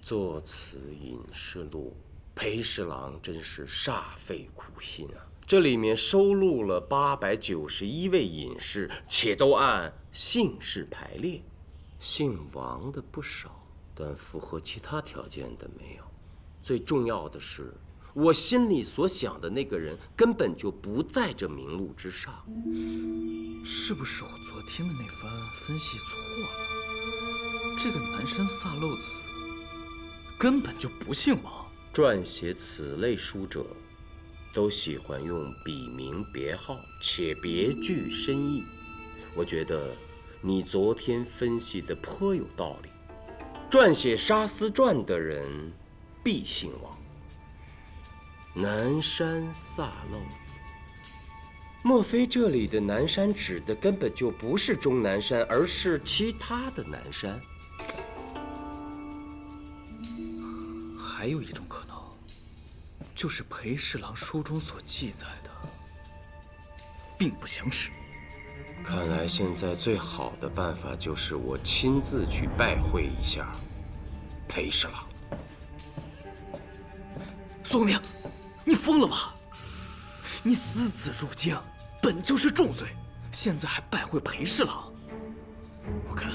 作此隐士录，裴侍郎真是煞费苦心啊！这里面收录了891位隐士，且都按姓氏排列，姓王的不少，但符合其他条件的没有。最重要的是，我心里所想的那个人根本就不在这名录之上。是不是我昨天的那番分析错了？这个南山萨漏子根本就不姓王。撰写此类书者，都喜欢用笔名别号，且别具深意。我觉得你昨天分析的颇有道理。撰写《沙思传》的人必姓王。南山萨漏子，莫非这里的南山指的根本就不是终南山，而是其他的南山？还有一种可能，就是裴侍郎书中所记载的并不详实。看来现在最好的办法就是我亲自去拜会一下裴侍郎。苏公明，你疯了吧？你私自入京，本就是重罪，现在还拜会裴侍郎，我看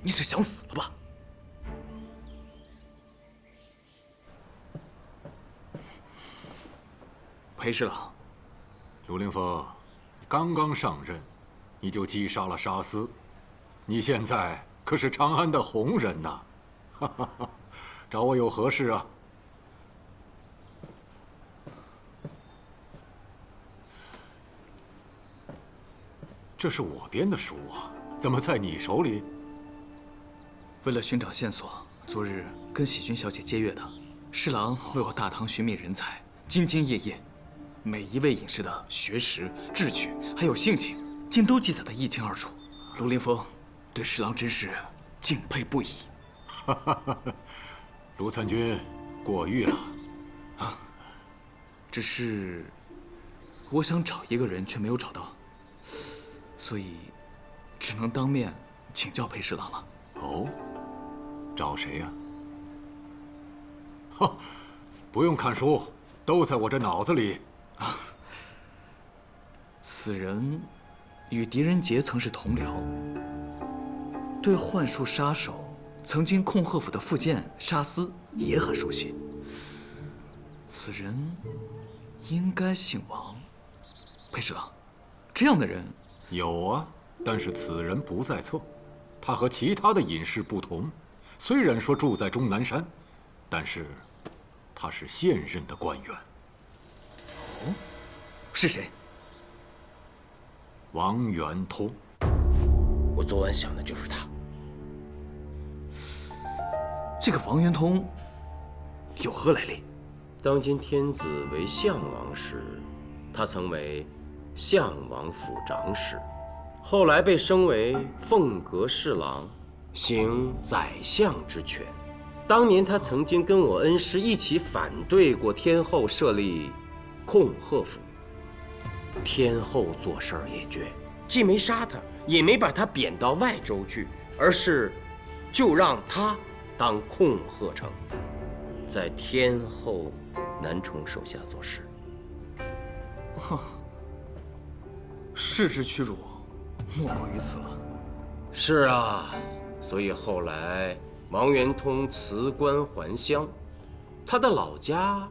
你是想死了吧？裴侍郎，卢凌风，刚刚上任，你就击杀了沙司，你现在可是长安的红人呐！哈哈哈，找我有何事啊？这是我编的书啊，怎么在你手里？为了寻找线索，昨日跟喜君小姐接阅的。侍郎为我大唐寻觅人才，兢兢业业，每一位隐士的学识、志趣还有性情，竟都记载得一清二楚。卢凌风对侍郎真是敬佩不已。卢参军过誉了。啊，只是我想找一个人，却没有找到，所以只能当面请教裴侍郎了。哦，找谁呀？哈，不用看书，都在我这脑子里。啊，此人与狄仁杰曾是同僚，对幻术杀手曾经控贺府的副监沙司也很熟悉。此人应该姓王。裴侍郎，这样的人有啊，但是此人不在册。他和其他的隐士不同，虽然说住在终南山，但是他是现任的官员。哦，是谁？王元通。我昨晚想的就是他。这个王元通有何来历？当今天子为相王时，他曾为相王府长史，后来被升为凤阁侍郎，行宰相之权。当年他曾经跟我恩师一起反对过天后设立控贺府。天后做事儿也绝，既没杀他，也没把他贬到外州去，而是就让他当控贺丞，在天后南宠手下做事。世之屈辱，莫过于此了。是啊，所以后来王元通辞官还乡，他的老家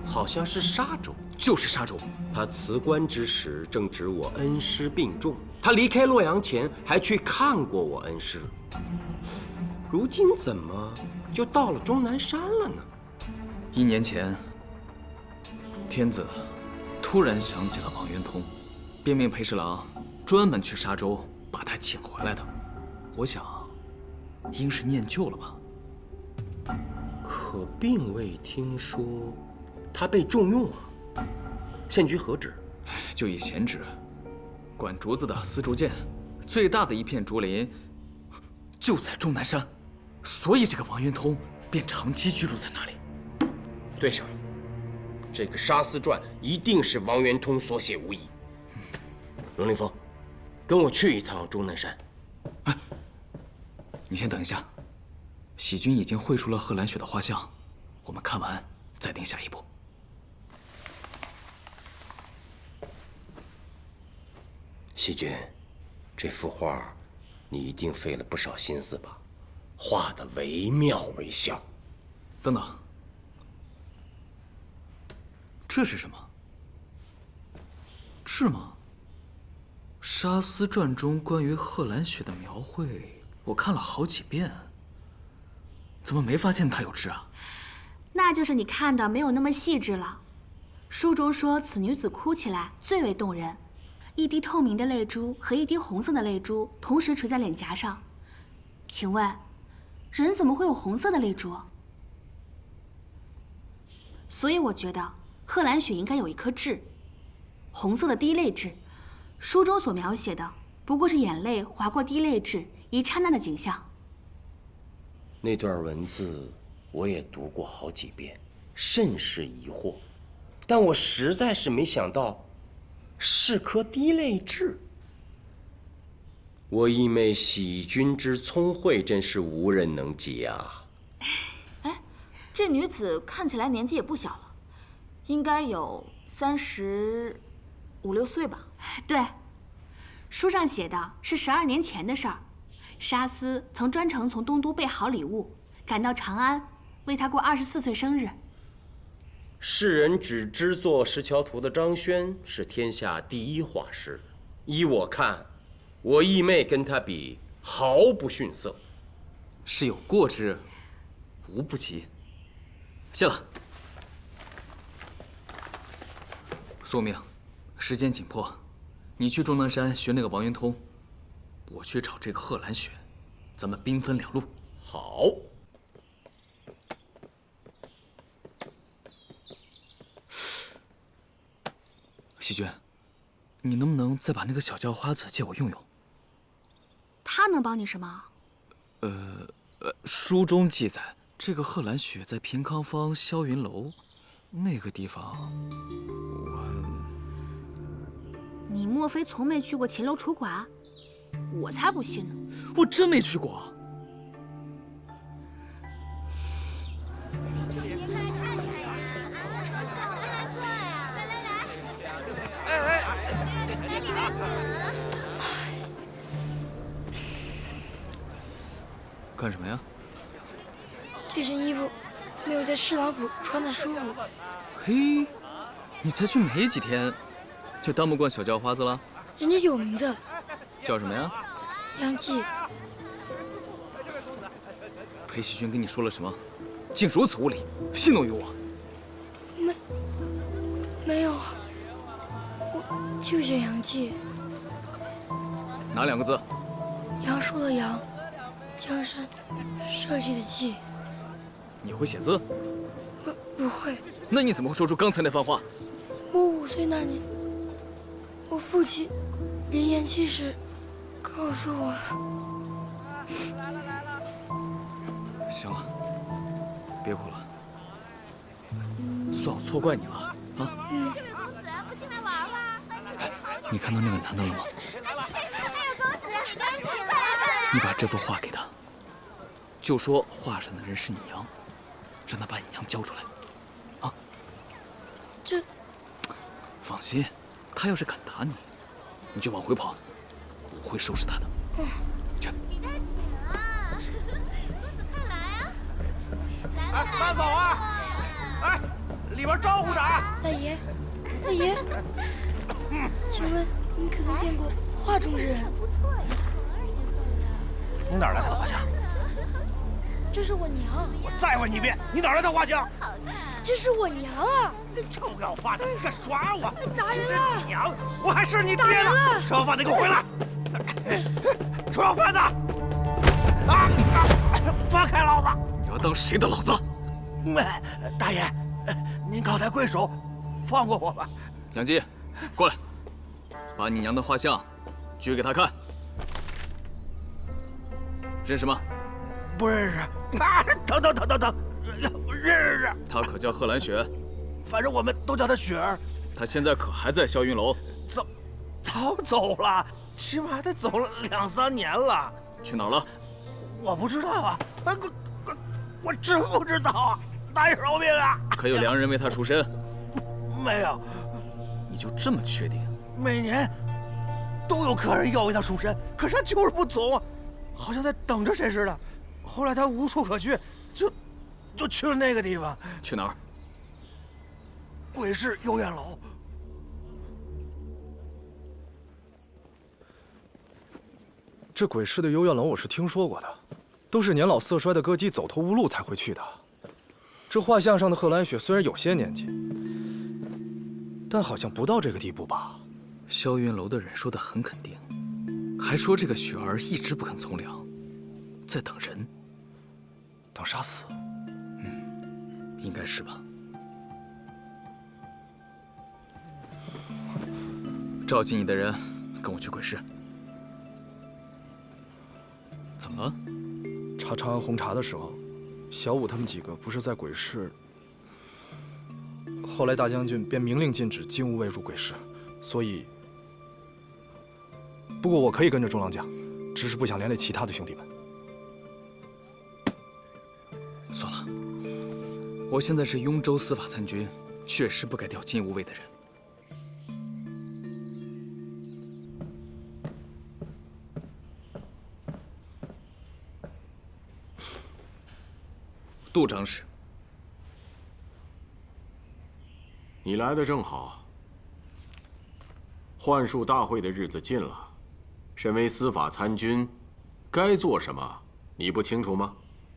好像是沙州。就是沙州。他辞官之时正值我恩师病重，他离开洛阳前还去看过我恩师。如今怎么就到了终南山了呢1年前，天子突然想起了王元通，便命裴侍郎专门去沙州把他请回来的。我想，应是念旧了吧。可并未听说他被重用啊。县局何旨？就以前旨，管竹子的丝竹监，最大的一片竹林就在终南山，所以这个王元通便长期居住在那里。对上了，这个《沙思传》一定是王元通所写无疑。龙凌风，跟我去一趟终南山。你先等一下。喜君已经绘出了贺兰雪的画像，我们看完再定下一步。喜君，这幅画你一定费了不少心思吧？画得惟妙惟肖。等等，这是什么？是吗？《沙思传》中关于贺兰雪的描绘，我看了好几遍，怎么没发现她有痣啊？那就是你看的没有那么细致了。书中说，此女子哭起来最为动人，一滴透明的泪珠和一滴红色的泪珠同时垂在脸颊上。请问，人怎么会有红色的泪珠？所以我觉得贺兰雪应该有一颗痣，红色的滴泪痣。书中所描写的不过是眼泪划过滴泪痣一刹那的景象。那段文字我也读过好几遍，甚是疑惑，但我实在是没想到是颗滴泪痣。我义妹喜君之聪慧，真是无人能及啊！哎，这女子看起来年纪也不小了，应该有35、6岁吧？对，书上写的是12年前的事儿。沙司曾专程从东都备好礼物，赶到长安，为他过24岁生日。世人只知作《石桥图》的张轩是天下第一画师，依我看，我义妹跟他比毫不逊色，是有过之，无不及。谢了。宿命，时间紧迫，你去终南山寻那个王云通，我去找这个贺兰雪，咱们兵分两路。好。喜君，你能不能再把那个小叫花子借我用用？他能帮你什么？书中记载，这个贺兰雪在平康坊霄云楼那个地方，你莫非从没去过秦楼楚馆？我才不信呢！我真没去过。干什么呀？这身衣服没有在侍郎府穿的舒服。嘿，你才去没几天，就当不惯小叫花子了？人家有名字，叫什么呀？杨继。裴喜君跟你说了什么？竟如此无礼，戏弄于我。没有，我就叫杨继。哪2个字？杨树的杨，江山社稷的稷。你会写字？不会。那你怎么会说出刚才那番话？我5岁那年，我父亲临咽气时告诉我的。行了，别哭了，算我错怪你了啊。公子，不进来玩玩？你看到那个男的了吗？你把这幅画给他，就说画上的人是你娘，让他把你娘交出来，啊？这……放心，他要是敢打你，你就往回跑，我会收拾他的。去。里边请啊，公子快来啊！来哎，慢走啊！哎，里边招呼着啊！大爷，大爷，请问你可曾见过画中之人？不错呀。你哪儿来他的画像？这是我娘。我再问你一遍，你哪儿来他画像？这是我娘啊！臭要饭的，你敢耍我！打人了！你娘，我还是你爹呢！臭要饭的，给我回来！臭要饭的！啊！放开老子！你要当谁的老子？大爷，您高抬贵手，放过我吧。杨基，过来，把你娘的画像举给他看。认识吗？不认识。啊！等，认识。她可叫贺兰雪，反正我们都叫她雪儿。她现在可还在霄云楼？早走了，起码得走了2、3年了。去哪儿了？我不知道啊。我真不知道啊，难饶命啊！可有良人为他赎身？没有，你就这么确定？每年都有客人要为他赎身，可是他就是不走，好像在等着谁似的。后来他无处可去，就去了那个地方。去哪儿？鬼市幽院楼。这鬼市的幽院楼我是听说过的，都是年老色衰的歌姬走投无路才会去的。这画像上的贺兰雪虽然有些年纪，但好像不到这个地步吧？萧云楼的人说得很肯定，还说这个雪儿一直不肯从良，在等人，等杀死。应该是吧。召集你的人，跟我去鬼市。怎么了？查长安红茶的时候，小五他们几个不是在鬼市？后来大将军便明令禁止金吾卫入鬼市，所以……不过我可以跟着中郎将，只是不想连累其他的兄弟们。算了，我现在是雍州司法参军，确实不该调金吾卫的人。杜长史，你来的正好。幻术大会的日子近了，身为司法参军，该做什么你不清楚吗？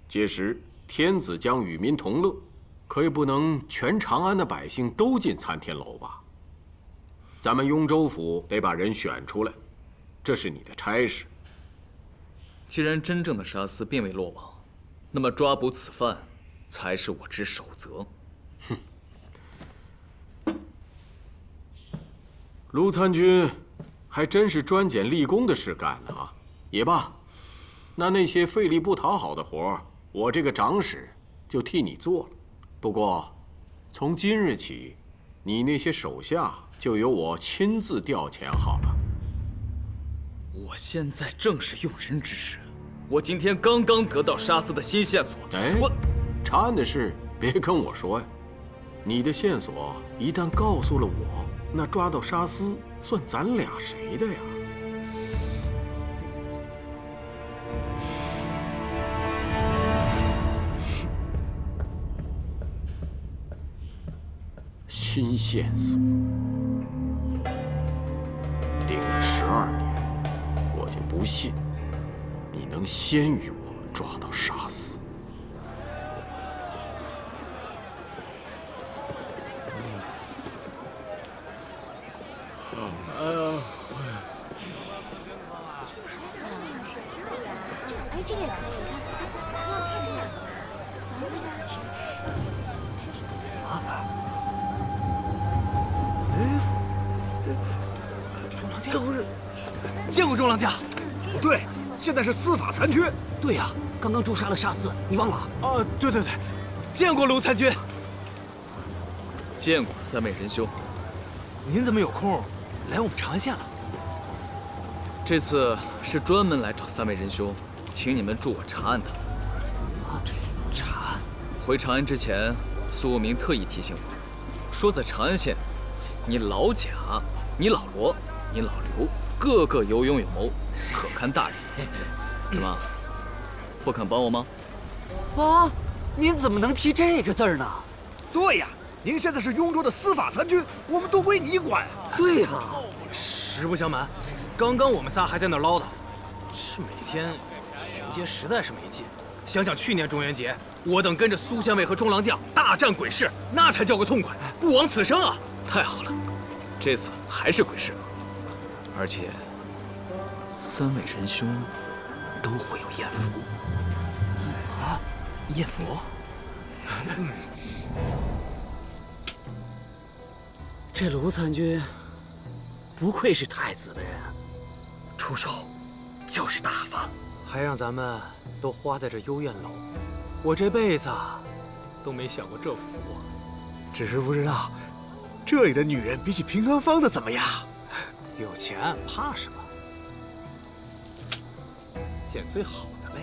届时天子将与民同乐，可也不能全长安的百姓都进参天楼吧？咱们雍州府得把人选出来，这是你的差事。既然真正的杀司并未落网，那么抓捕此犯才是我之首责。卢参军还真是专捡立功的事干呢啊！也罢，那些费力不讨好的活儿，我这个长史就替你做了。不过，从今日起，你那些手下就由我亲自调遣好了。我现在正是用人之时，我今天刚刚得到杀司的新线索。我查案的事别跟我说呀，你的线索一旦告诉了我，那抓到杀司算咱俩谁的呀？新线索，盯了12年，我就不信你能先于我抓到杀司。哎，这个也可以，你看，要看这个。中郎将，这不是见过中郎将？对，现在是司法参军。对呀，刚刚诛杀了杀司，你忘了？对，见过卢参军。见过3位仁兄。您怎么有空来我们长安县了？这次是专门来找3位仁兄，请你们助我查案的。查案？回长安之前，苏无名特意提醒我，说在长安县，你老贾、你老罗、你老刘，个个有勇有谋，可堪大任。怎么，不肯帮我吗？啊，您怎么能提这个字儿呢？对呀，您现在是雍州的司法参军，我们都归你管。对呀，实不相瞒，刚刚我们仨还在那儿唠叨，这每天巡街实在是没劲。想想去年中元节，我等跟着苏县尉和中郎将大战鬼市，那才叫个痛快，不枉此生啊！太好了，这次还是鬼市，而且3位仁兄都会有艳福。啊，艳福？这卢参军不愧是太子的人，出手就是大方，还让咱们都花在这幽院楼。我这辈子都没享过这福啊！只是不知道这里的女人比起平安坊的怎么样？有钱怕什么？捡最好的呗。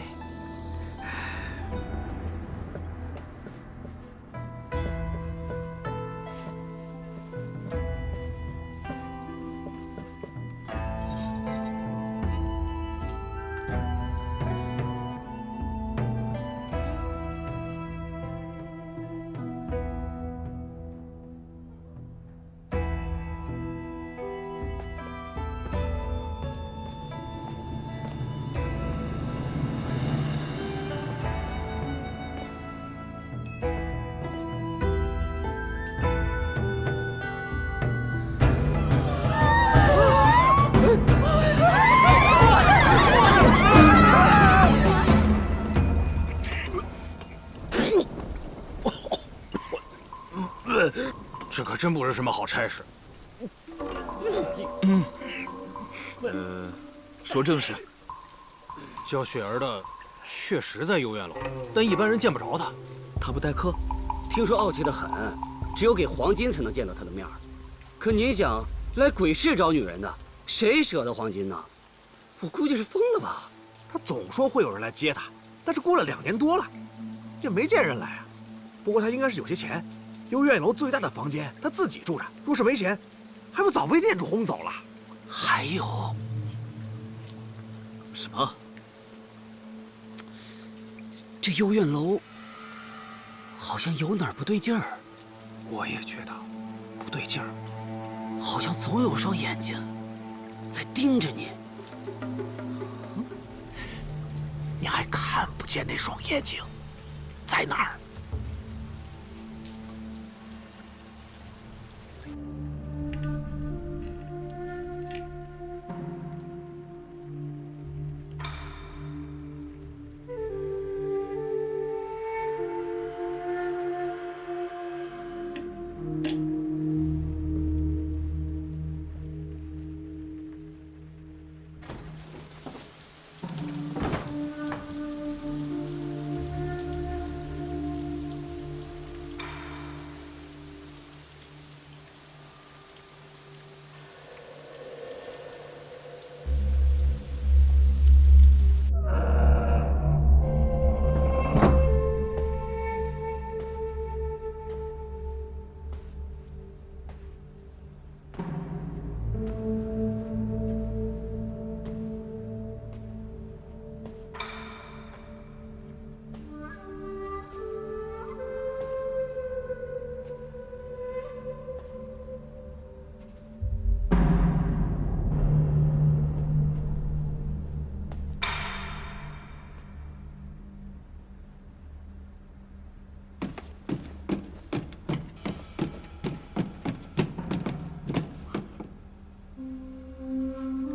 真不是什么好差事。说正事。叫雪儿的确实在幽院楼，但一般人见不着他。他不待客？听说傲气得很，只有给黄金才能见到他的面儿。可您想，来鬼市找女人的，谁舍得黄金呢？我估计是疯了吧。他总说会有人来接他，但是过了2年多了，也没见人来啊。不过他应该是有些钱，幽院楼最大的房间他自己住着，若是没钱，还不早被店主轰走了。还有什么？这幽院楼好像有哪儿不对劲儿。我也觉得不对劲儿，好像总有双眼睛在盯着你。你还看不见那双眼睛在哪儿？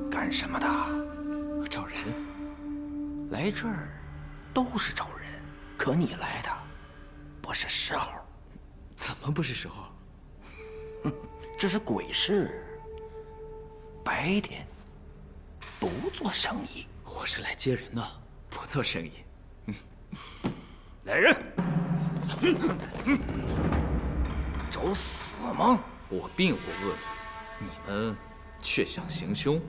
干什么的？找人。来这儿都是找人，可你来的不是时候。怎么不是时候？这是鬼市，白天不做生意。我是来接人的，不做生意。来人！找死吗？我并不恶你们却想行凶。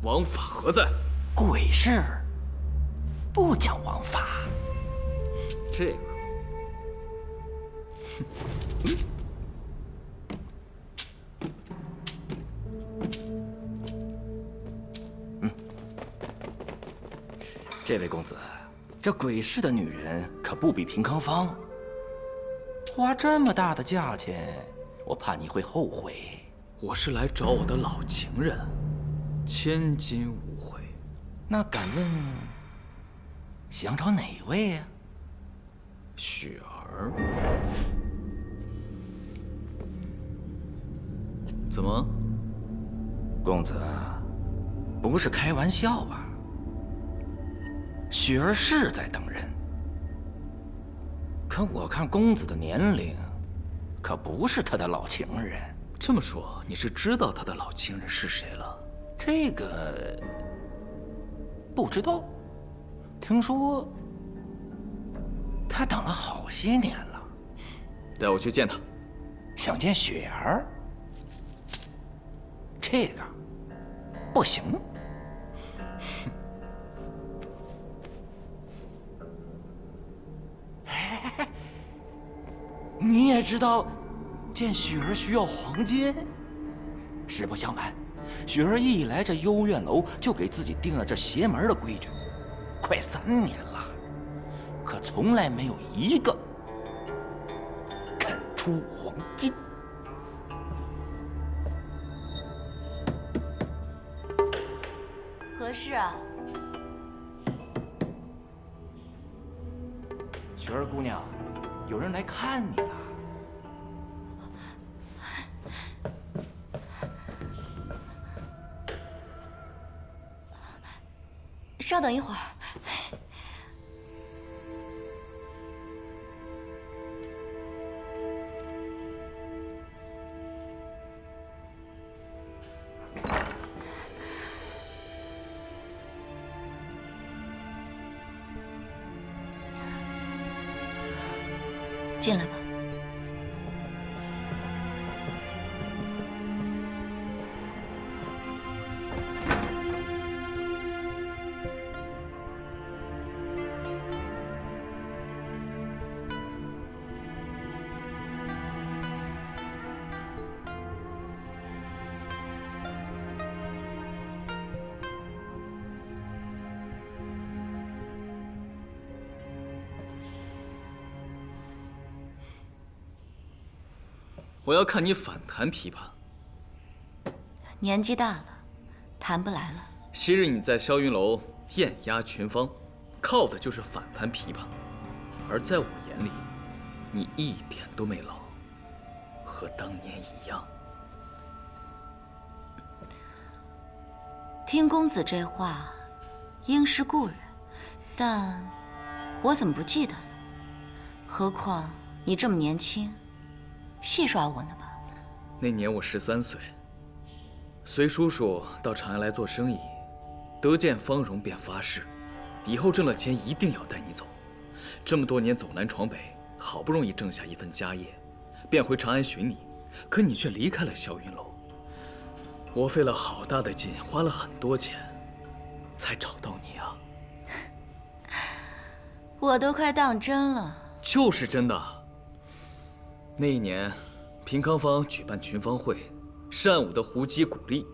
王法何在？鬼市不讲王法。这个，这位公子，这鬼市的女人可不比平康坊，花这么大的价钱，我怕你会后悔。我是来找我的老情人，千金无悔。那敢问，想找哪位呀？雪儿。怎么，公子，不是开玩笑吧？雪儿是在等人，可我看公子的年龄，可不是他的老情人。这么说，你是知道他的老情人是谁了？这个不知道，听说他等了好些年了。带我去见他。想见雪儿？这个不行。你也知道，见雪儿需要黄金。实不相瞒，雪儿一来这幽院楼，就给自己定了这邪门的规矩，快3年了，可从来没有一个肯出黄金。何事啊？雪儿姑娘，有人来看你了。稍等一会儿。进来吧。我要看你反弹琵琶。年纪大了，弹不来了。昔日你在霄云楼艳压群芳，靠的就是反弹琵琶，而在我眼里，你一点都没老，和当年一样。听公子这话，应是故人，但我怎么不记得了？何况你这么年轻。戏耍我呢吧？那年我13岁，随叔叔到长安来做生意，得见芳容便发誓，以后挣了钱一定要带你走。这么多年走南闯北，好不容易挣下一份家业，便回长安寻你，可你却离开了霄云楼。我费了好大的劲，花了很多钱，才找到你啊！我都快当真了。就是真的。那一年，平康坊举办群芳会，善舞的胡姬、古丽，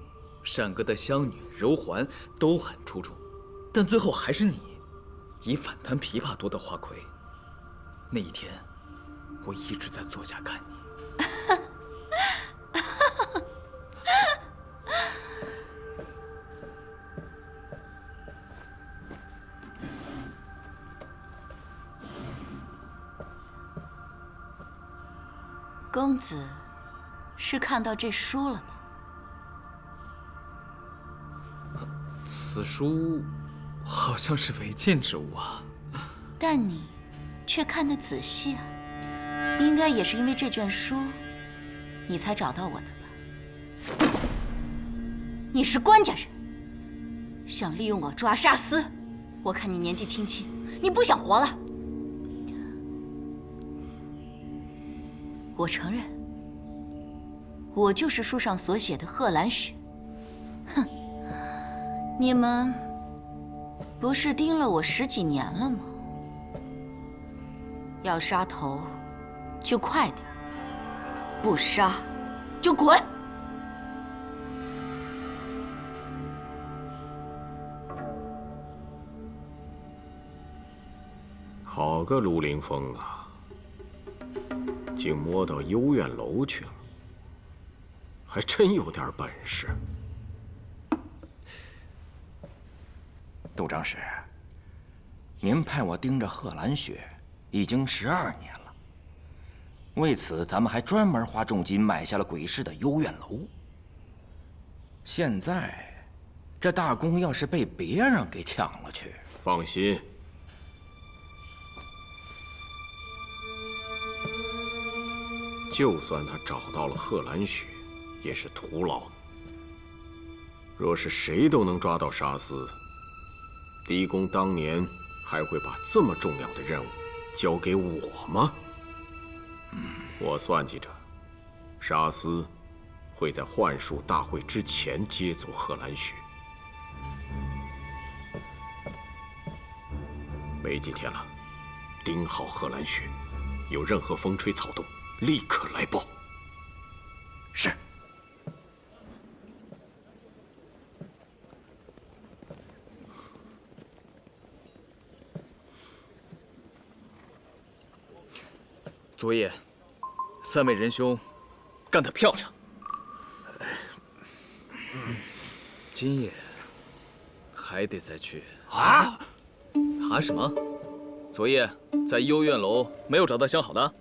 善歌的湘女、柔环都很出众，但最后还是你以反弹琵琶夺得花魁。那一天，我一直在坐下看你。公子是看到这书了吧？此书好像是违禁之物啊。但你却看得仔细啊，应该也是因为这卷书，你才找到我的吧？你是官家人，想利用我抓沙司，我看你年纪轻轻，你不想活了。我承认，我就是书上所写的贺兰雪。哼，你们不是盯了我10几年了吗？要杀头，就快点；不杀，就滚！好个卢凌风啊！竟摸到幽怨楼去了，还真有点本事。杜长史，您派我盯着贺兰雪已经12年了，为此咱们还专门花重金买下了鬼市的幽怨楼。现在，这大功要是被别人给抢了去，放心。就算他找到了贺兰雪，也是徒劳的。若是谁都能抓到沙司，狄公当年还会把这么重要的任务交给我吗？我算计着，沙司会在幻术大会之前接走贺兰雪。没几天了，盯好贺兰雪，有任何风吹草动，立刻来报。是。昨夜，3位仁兄干得漂亮。今夜还得再去啊？啊什么？昨夜在幽怨楼没有找到相好的？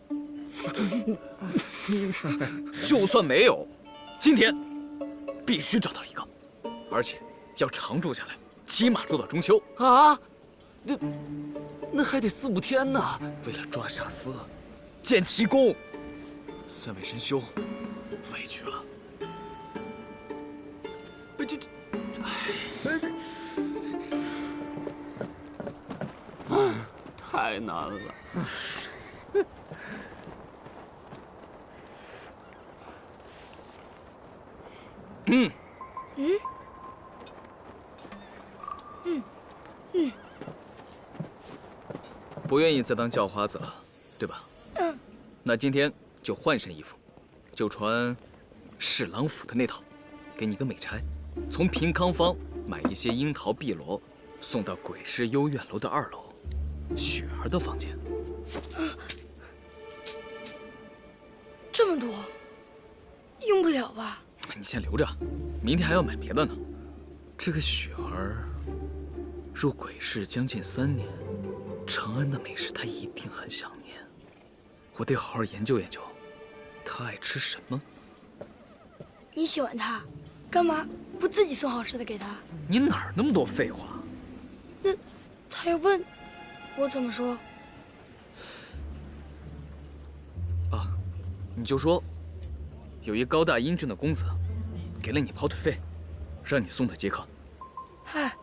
就算没有，今天必须找到一个，而且要常住下来，起码住到中秋啊！那还得4、5天呢。为了抓沙司，建奇功，3位仁兄委屈了。太难了。不愿意再当叫花子了，对吧？那今天就换身衣服，就穿侍郎府的那套，给你个美差，从平康坊买一些樱桃碧螺，送到鬼市幽院楼的2楼，雪儿的房间。这么多，用不了吧？你先留着，明天还要买别的呢。这个雪儿入鬼市将近3年，长安的美食她一定很想念。我得好好研究研究，她爱吃什么。你喜欢他，干嘛不自己送好吃的给他？你哪儿那么多废话？那他要问，我怎么说？啊，你就说，有一高大英俊的公子，给了你跑腿费，让你送他接客。嗨。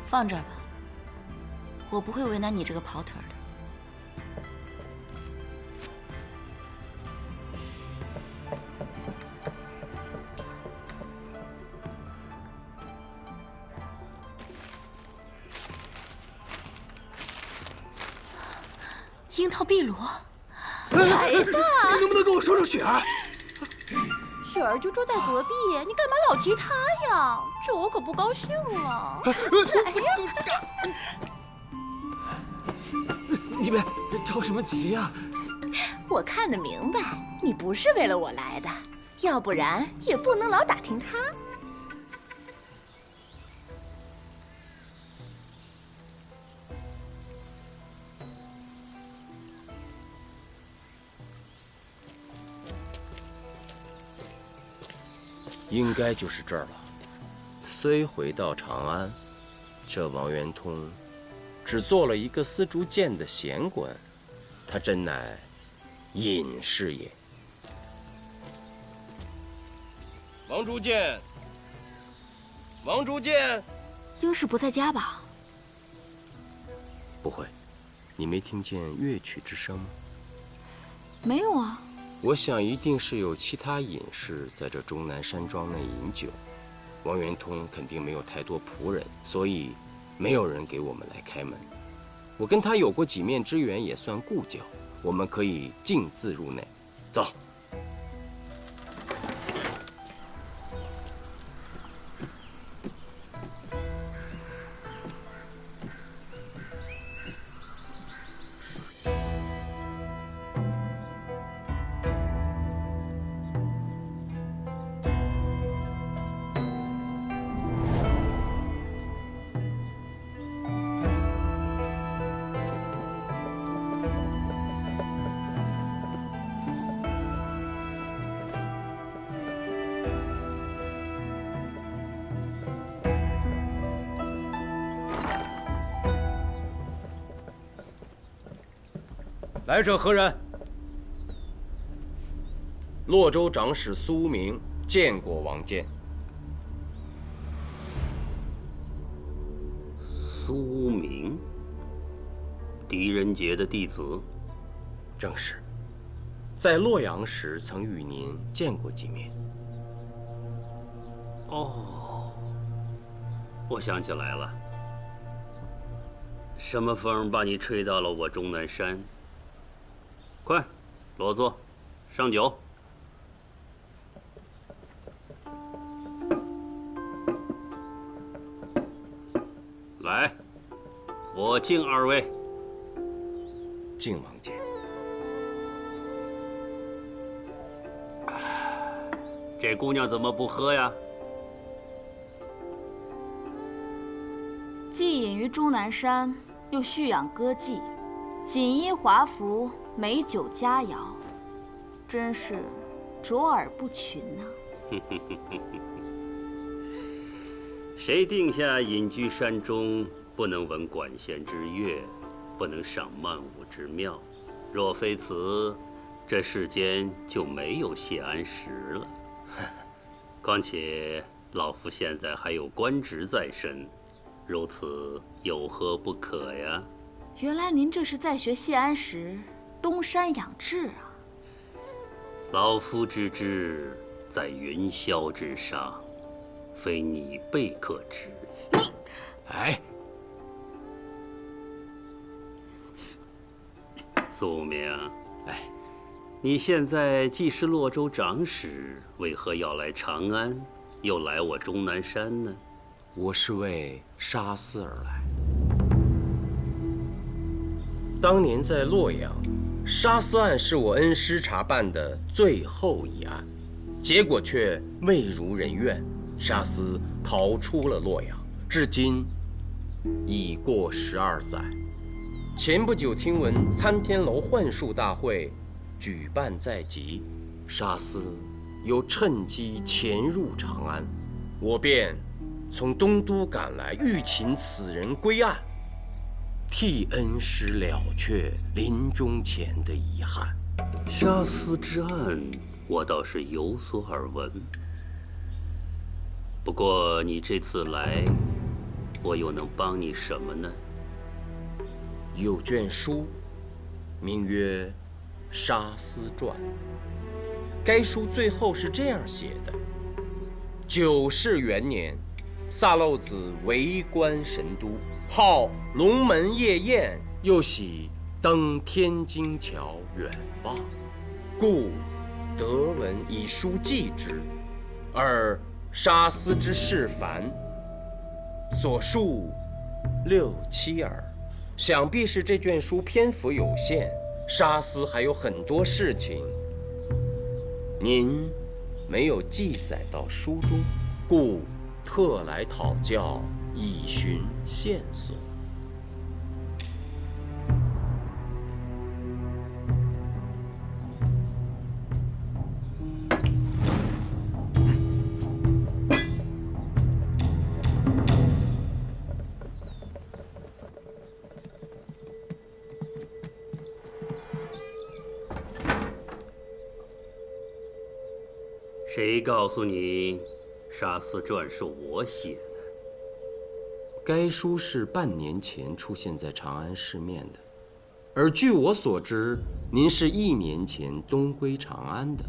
放这儿吧，我不会为难你这个跑腿的。樱桃碧螺，来吧！你能不能跟我说说雪儿？雪儿就住在隔壁，你干嘛老提她呀？这我可不高兴了。来呀！你别着什么急呀？我看得明白，你不是为了我来的，要不然也不能老打听她。应该就是这儿了。虽回到长安，这王元通只做了一个丝竹监的闲官，他真乃隐士也。王竹监，王竹监，应是不在家吧？不会，你没听见乐曲之声吗？没有啊。我想一定是有其他隐士在这终南山庄内饮酒，王元通肯定没有太多仆人，所以没有人给我们来开门。我跟他有过几面之缘，也算故交，我们可以径自入内。走。来者何人？洛州长史苏明见过王监。苏明，狄仁杰的弟子。正是，在洛阳时曾与您见过几面。哦，我想起来了，什么风把你吹到了我终南山？快，落座，上酒。来，我敬二位。敬王监。这姑娘怎么不喝呀？既隐于终南山，又蓄养歌妓，锦衣华服，美酒佳肴，真是卓尔不群呐。谁定下隐居山中，不能闻管弦之乐，不能赏曼舞之妙？若非此，这世间就没有谢安石了。况且老夫现在还有官职在身，如此有何不可呀？原来您这是在学谢安石东山养志啊！老夫之志在云霄之上，非你辈可知。你，哎，苏明，哎，你现在既是洛州长史，为何要来长安，又来我终南山呢？我是为沙司而来。当年在洛阳，沙司案是我恩师查办的最后一案，结果却未如人愿，沙司逃出了洛阳，至今已过12载。前不久听闻参天楼幻术大会举办在即，沙司又趁机潜入长安，我便从东都赶来，欲请此人归案，替恩师了却临终前的遗憾。沙司之案，我倒是有所耳闻。不过你这次来，我又能帮你什么呢？有卷书，名曰《沙司传》。该书最后是这样写的：9世元年，萨漏子为官神都，号龙门夜宴，又喜登天津桥远望，故得闻以书记之。而沙司之事繁，所述6、7耳。想必是这卷书篇幅有限，沙司还有很多事情您没有记载到书中，故特来讨教，以寻线索。谁告诉你《沙司传》是我写的？该书是半年前出现在长安市面的，而据我所知，您是1年前东归长安的，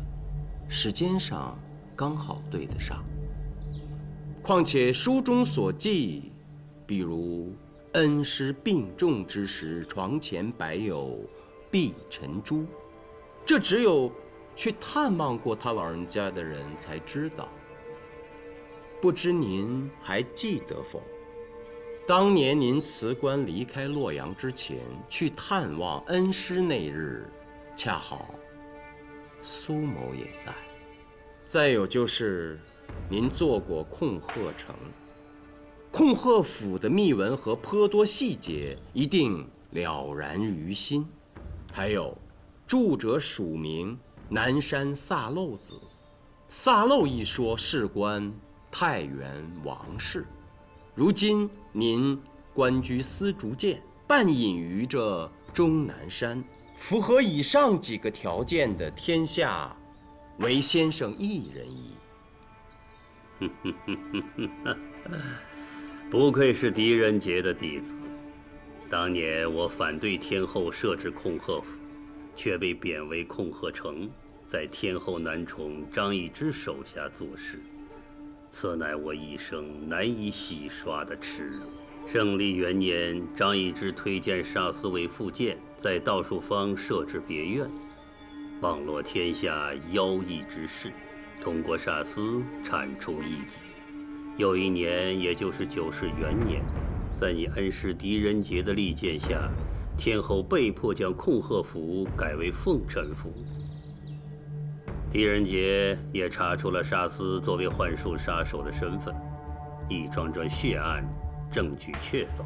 时间上刚好对得上。况且书中所记，比如恩师病重之时，床前摆有碧尘珠，这只有去探望过他老人家的人才知道。不知您还记得否？当年您辞官离开洛阳之前，去探望恩师那日，恰好苏某也在。再有就是，您做过控鹤城，控鹤府的秘闻和颇多细节一定了然于心。还有，著者署名南山萨漏子，萨漏一说事关太原王氏。如今您官居丝竹监，半隐于这终南山，符合以上几个条件的，天下唯先生一人矣。不愧是狄仁杰的弟子。当年我反对天后设置控鹤府，却被贬为控鹤城，在天后男宠张易之手下做事，此乃我一生难以洗刷的耻辱。圣历元年，张易之推荐沙司为副监，在道术坊设置别院，网罗天下妖异之事，通过沙司铲除异己。又一年，也就是9世元年，在你恩师狄仁杰的力荐下，天后被迫将控鹤府改为奉臣府。狄仁杰也查出了沙司作为幻术杀手的身份，一桩桩血案，证据确凿。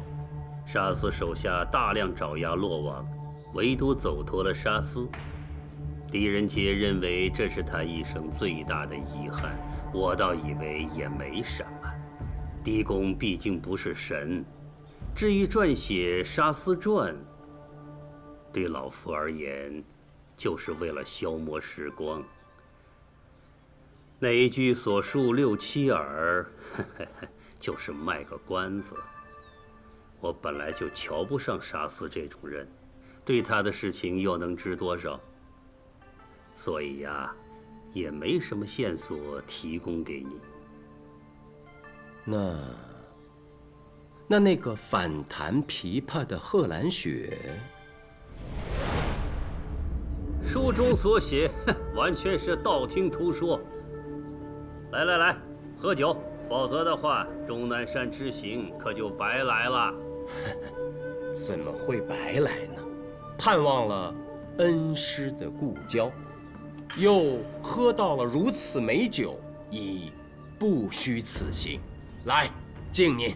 沙司手下大量爪牙落网，唯独走脱了沙司。狄仁杰认为这是他一生最大的遗憾，我倒以为也没什么。狄公毕竟不是神，至于撰写《沙司传》，对老夫而言，就是为了消磨时光。那一句所述6、7耳，就是卖个关子。我本来就瞧不上沙司这种人，对他的事情又能知多少？所以呀，也没什么线索提供给你。那个反弹琵琶的贺兰雪，书中所写，完全是道听途说。来，喝酒，否则的话，终南山之行可就白来了。怎么会白来呢？探望了恩师的故交，又喝到了如此美酒，已不虚此行。来，敬您。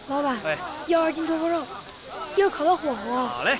老板，要2斤头发肉，要烤到火候。好嘞。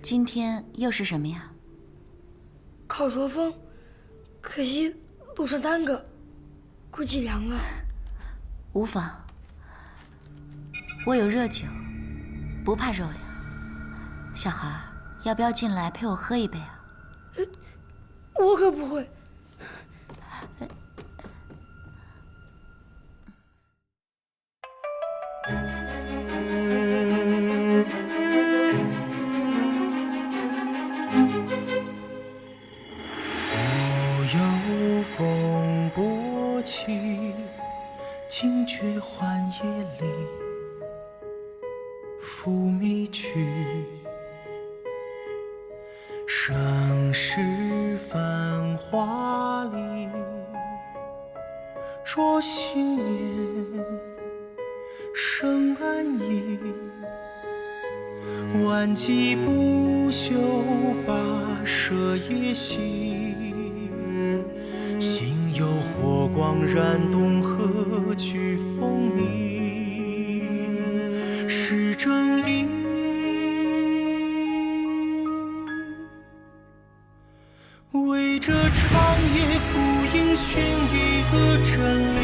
今天又是什么呀？烤驼峰，可惜路上耽搁，估计凉了。无妨，我有热酒，不怕肉凉。小孩，要不要进来陪我喝一杯啊？我可不会。惊觉寒夜里，拂迷去，盛世繁华里，着新年生安逸，万机不休，跋涉夜行。心有火光燃东河，去风鸣，是正义。为这长夜孤影寻一个真理，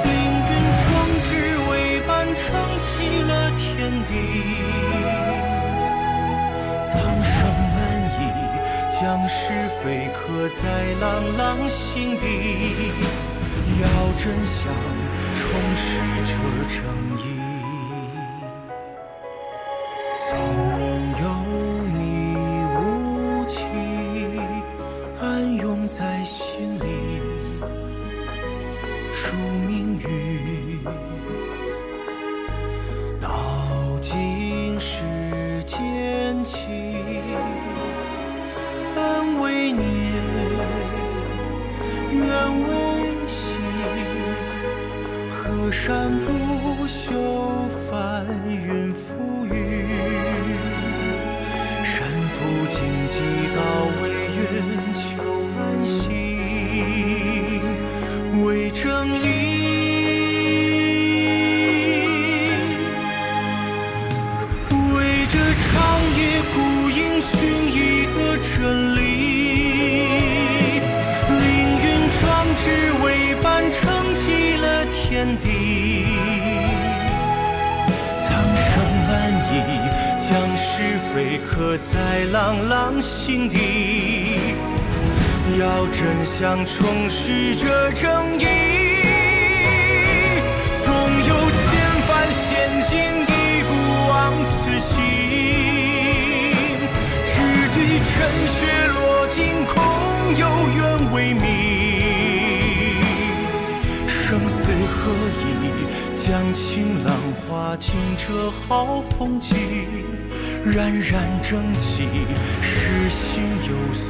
命运壮志为伴撑起了天地。苍生难移，将是非刻在朗朗心底，要真相重拾这正义。总有你无情暗涌在心里，数命运道尽世间情，恩为年，愿为心，河山不朽，翻云覆雨，山伏荆棘高为愿求安心，为正义。理。苍生安逸，将是非刻在朗朗心底。要真相充实着正义，总有千帆险境，亦不枉此行。只惧尘血落尽，空有缘为名。生死何以将情浪化尽这好风景？冉冉正气，诗心有所